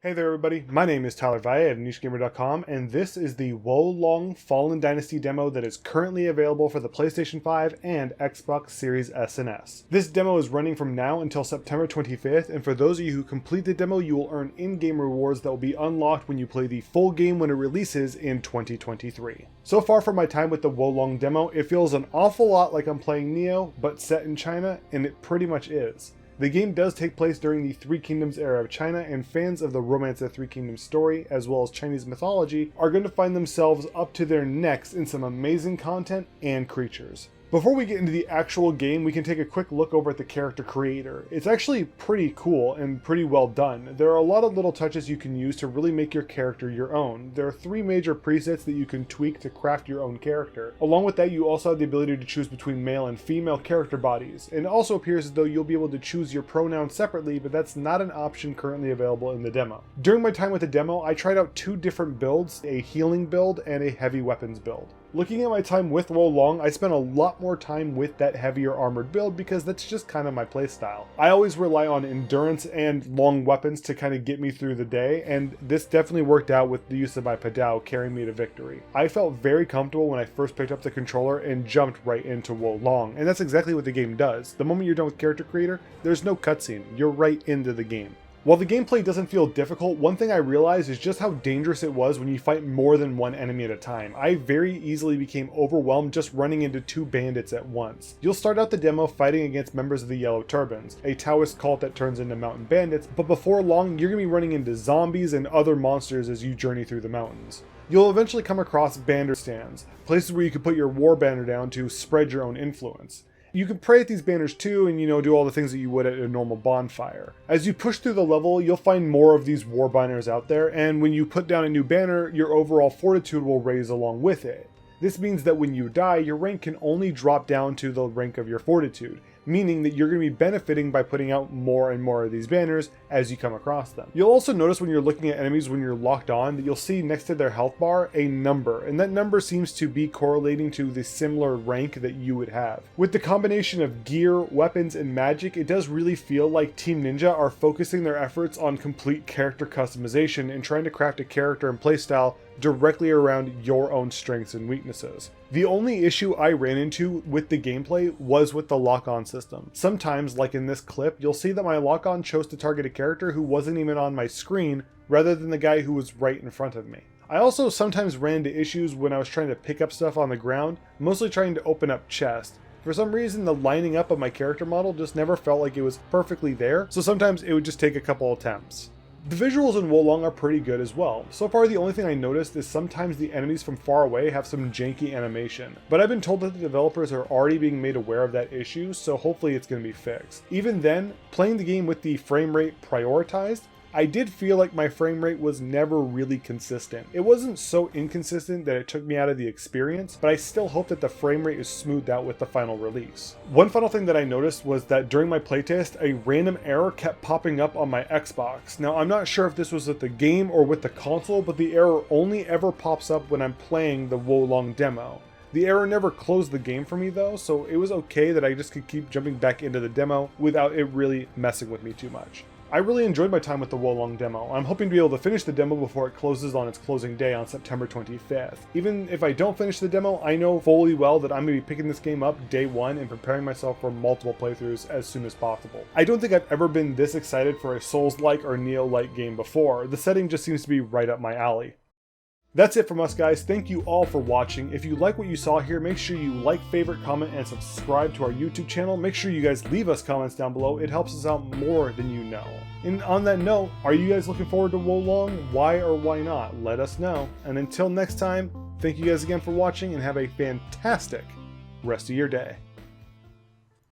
Hey there everybody, my name is Tyler Valle of NicheGamer.com, and this is the Wo-Long Fallen Dynasty demo that is currently available for the PlayStation 5 and Xbox Series S and S. This demo is running from now until September 25th, and for those of you who complete the demo, you will earn in-game rewards that will be unlocked when you play the full game when it releases in 2023. So far from my time with the Wo-Long demo, it feels an awful lot like I'm playing Neo, but set in China, and it pretty much is. The game does take place during the Three Kingdoms era of China, and fans of the Romance of the Three Kingdoms story, as well as Chinese mythology, are going to find themselves up to their necks in some amazing content and creatures. Before we get into the actual game, we can take a quick look over at the character creator. It's actually pretty cool and pretty well done. There are a lot of little touches you can use to really make your character your own. There are 3 major presets that you can tweak to craft your own character. Along with that, you also have the ability to choose between male and female character bodies. And it also appears as though you'll be able to choose your pronouns separately, but that's not an option currently available in the demo. During my time with the demo, I tried out 2 different builds, a healing build and a heavy weapons build. Looking at my time with Wo-Long, I spent a lot more time with that heavier armored build because that's just kind of my playstyle. I always rely on endurance and long weapons to kind of get me through the day, and this definitely worked out with the use of my Padao carrying me to victory. I felt very comfortable when I first picked up the controller and jumped right into Wo-Long, and that's exactly what the game does. The moment you're done with character creator, there's no cutscene, you're right into the game. While the gameplay doesn't feel difficult, one thing I realized is just how dangerous it was when you fight more than one enemy at a time. I very easily became overwhelmed just running into 2 bandits at once. You'll start out the demo fighting against members of the Yellow Turbans, a Taoist cult that turns into mountain bandits, but before long you're going to be running into zombies and other monsters as you journey through the mountains. You'll eventually come across banner stands, places where you can put your war banner down to spread your own influence. You can pray at these banners too and do all the things that you would at a normal bonfire. As you push through the level, you'll find more of these war banners out there, and when you put down a new banner, your overall fortitude will raise along with it. This means that when you die, your rank can only drop down to the rank of your fortitude, meaning that you're going to be benefiting by putting out more and more of these banners as you come across them. You'll also notice when you're looking at enemies when you're locked on that you'll see next to their health bar a number, and that number seems to be correlating to the similar rank that you would have. With the combination of gear, weapons, and magic, it does really feel like Team Ninja are focusing their efforts on complete character customization and trying to craft a character and playstyle directly around your own strengths and weaknesses. The only issue I ran into with the gameplay was with the lock-on system. Sometimes, like in this clip, you'll see that my lock-on chose to target a character who wasn't even on my screen rather than the guy who was right in front of me. I also sometimes ran into issues when I was trying to pick up stuff on the ground, mostly trying to open up chests. For some reason, the lining up of my character model just never felt like it was perfectly there, so sometimes it would just take a couple attempts. The visuals in Wo-Long are pretty good as well. So far, the only thing I noticed is sometimes the enemies from far away have some janky animation, but I've been told that the developers are already being made aware of that issue, so hopefully it's going to be fixed. Even then, playing the game with the frame rate prioritized, I did feel like my frame rate was never really consistent. It wasn't so inconsistent that it took me out of the experience, but I still hope that the frame rate is smoothed out with the final release. One final thing that I noticed was that during my playtest, a random error kept popping up on my Xbox. Now, I'm not sure if this was with the game or with the console, but the error only ever pops up when I'm playing the Wo-Long demo. The error never closed the game for me though, so it was okay that I just could keep jumping back into the demo without it really messing with me too much. I really enjoyed my time with the Wo-Long demo. I'm hoping to be able to finish the demo before it closes on its closing day on September 25th. Even if I don't finish the demo, I know fully well that I'm going to be picking this game up day 1 and preparing myself for multiple playthroughs as soon as possible. I don't think I've ever been this excited for a Souls-like or Neo-like game before. The setting just seems to be right up my alley. That's it from us guys, thank you all for watching. If you like what you saw here, make sure you like, favorite, comment, and subscribe to our YouTube channel. Make sure you guys leave us comments down below, it helps us out more than you know. And on that note, are you guys looking forward to Wo-Long? Why or why not? Let us know. And until next time, thank you guys again for watching and have a fantastic rest of your day.